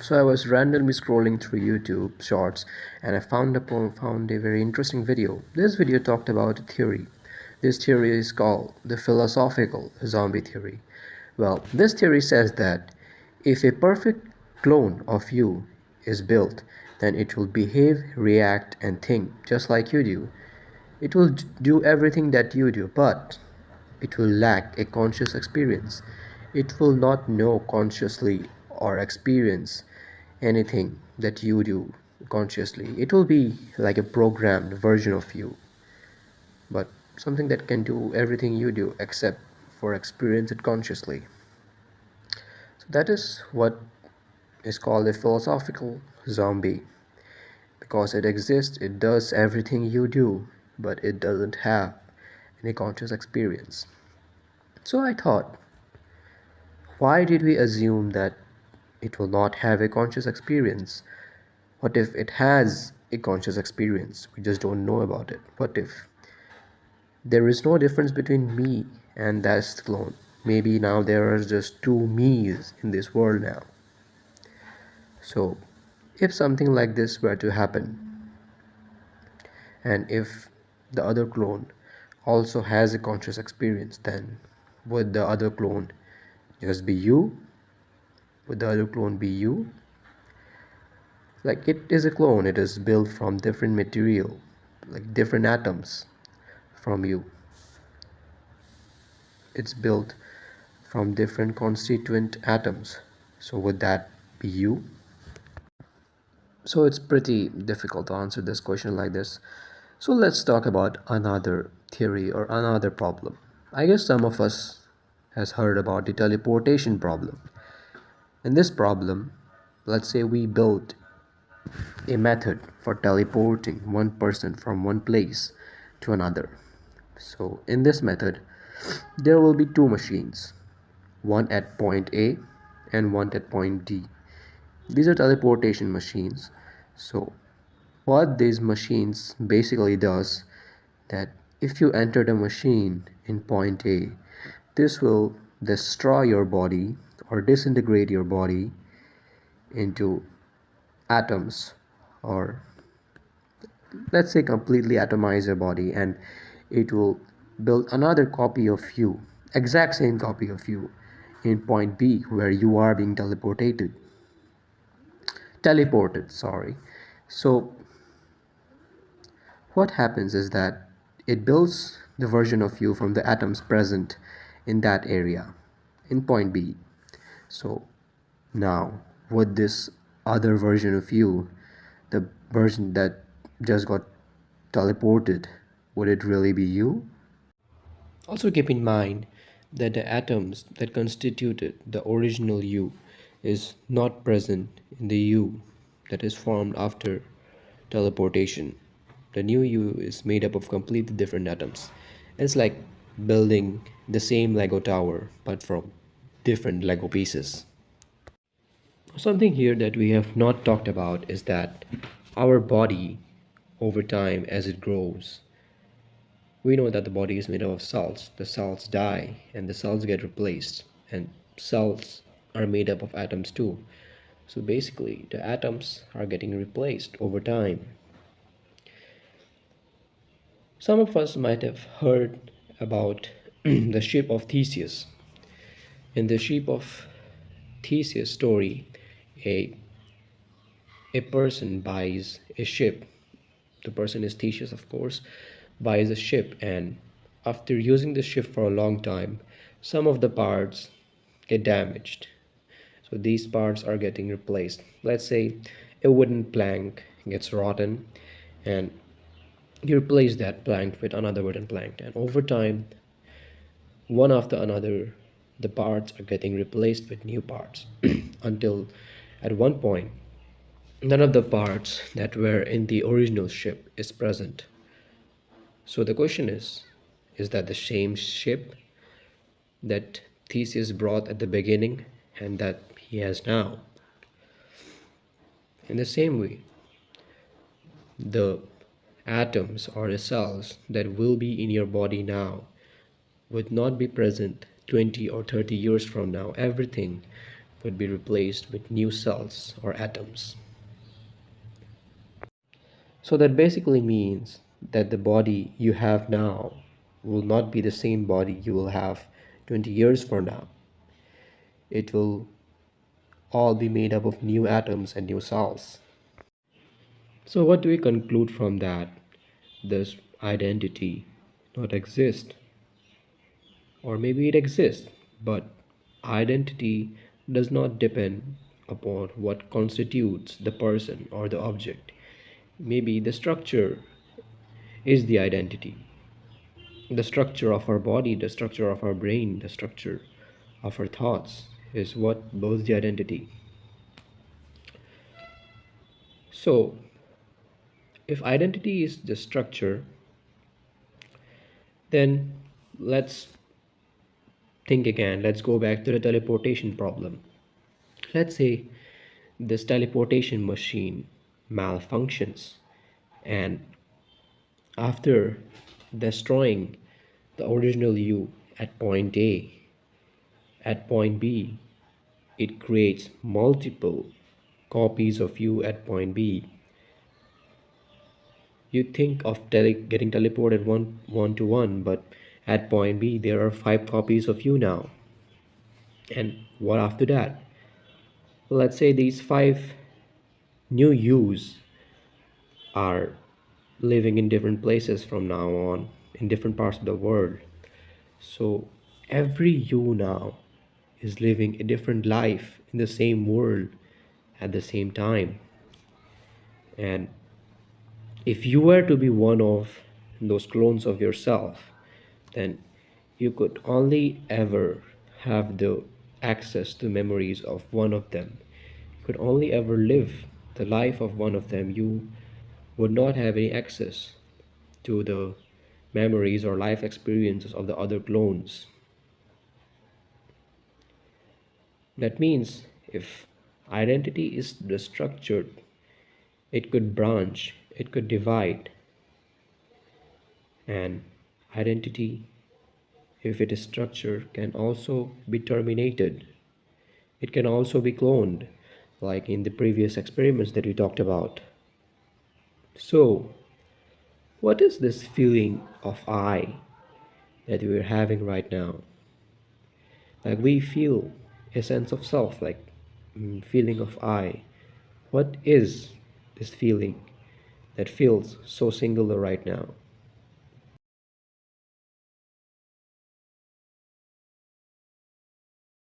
So I was randomly scrolling through YouTube shorts and I found a very interesting video. This video talked about a theory. This theory is called the philosophical zombie theory. Well, this theory says that if a perfect clone of you is built, then it will behave, react, and think just like you do. It will do everything that you do, but it will lack a conscious experience. It will not know consciously or experience anything that you do consciously. It will be like a programmed version of you, but something that can do everything you do except for experience it consciously. So that is what is called a philosophical zombie. Because it exists, it does everything you do, but it doesn't have any conscious experience. So I thought, why did we assume that it will not have a conscious experience? What if it has a conscious experience? We just don't know about it. What if there is no difference between me and that clone? Maybe now there are just two me's in this world now. So, if something like this were to happen, and if the other clone also has a conscious experience, then would the other clone just be you? Would the other clone be you? Like, it is a clone, it is built from different material, like different atoms from you. It's built from different constituent atoms. So would that be you? So it's pretty difficult to answer this question like this. So let's talk about another theory or another problem. I guess some of us has heard about the teleportation problem. In this problem, let's say we built a method for teleporting one person from one place to another. So in this method, there will be two machines, one at point A and one at point D. These are teleportation machines. So what these machines basically does, that if you enter the machine in point A, this will destroy your body or disintegrate your body into atoms, or let's say completely atomize your body, and it will build another copy of you, exact same copy of you, in point B where you are being teleported, sorry. So what happens is that it builds the version of you from the atoms present in that area in point B. So now, would this other version of you, the version that just got teleported, would it really be you? Also keep in mind that the atoms that constituted the original you is not present in the you that is formed after teleportation. The new you is made up of completely different atoms. It's like building the same Lego tower but from different Lego pieces. Something here that we have not talked about is that our body, over time as it grows, we know that the body is made up of cells. The cells die and the cells get replaced, and cells are made up of atoms too. So basically, the atoms are getting replaced over time. Some of us might have heard about the Ship of Theseus. In the Ship of Theseus story, a person buys a ship. The person is Theseus, of course, buys a ship, and after using the ship for a long time, some of the parts get damaged. So these parts are getting replaced. Let's say a wooden plank gets rotten, and you replace that plank with another wooden plank, and over time, one after another, the parts are getting replaced with new parts until at one point none of the parts that were in the original ship is present. So the question is that the same ship that Theseus brought at the beginning and that he has now? In the same way, the atoms or the cells that will be in your body now would not be present 20 or 30 years from now. Everything could be replaced with new cells or atoms. So that basically means that the body you have now will not be the same body you will have 20 years from now. It will all be made up of new atoms and new cells. So what do we conclude from that? This identity not exist, or maybe it exists, but identity does not depend upon what constitutes the person or the object. Maybe the structure is the identity. The structure of our body, the structure of our brain, the structure of our thoughts is what builds the identity. So, if identity is the structure, then let's think again. Let's go back to the teleportation problem. Let's say this teleportation machine malfunctions, and after destroying the original you at point A, at point B, it creates multiple copies of you at point B. You think of getting teleported one to one, but at point B there are 5 copies of you now. And what after that? Let's say these 5 new yous are living in different places from now on, in different parts of the world. So every you now is living a different life in the same world at the same time. And if you were to be one of those clones of yourself, then you could only ever have the access to memories of one of them. You could only ever live the life of one of them. You would not have any access to the memories or life experiences of the other clones. That means if identity is destructured, it could branch, it could divide, and identity, if it is structured, can also be terminated. It can also be cloned, like in the previous experiments that we talked about. So, what is this feeling of I that we're having right now? Like we feel a sense of self, like feeling of I. What is this feeling that feels so singular right now?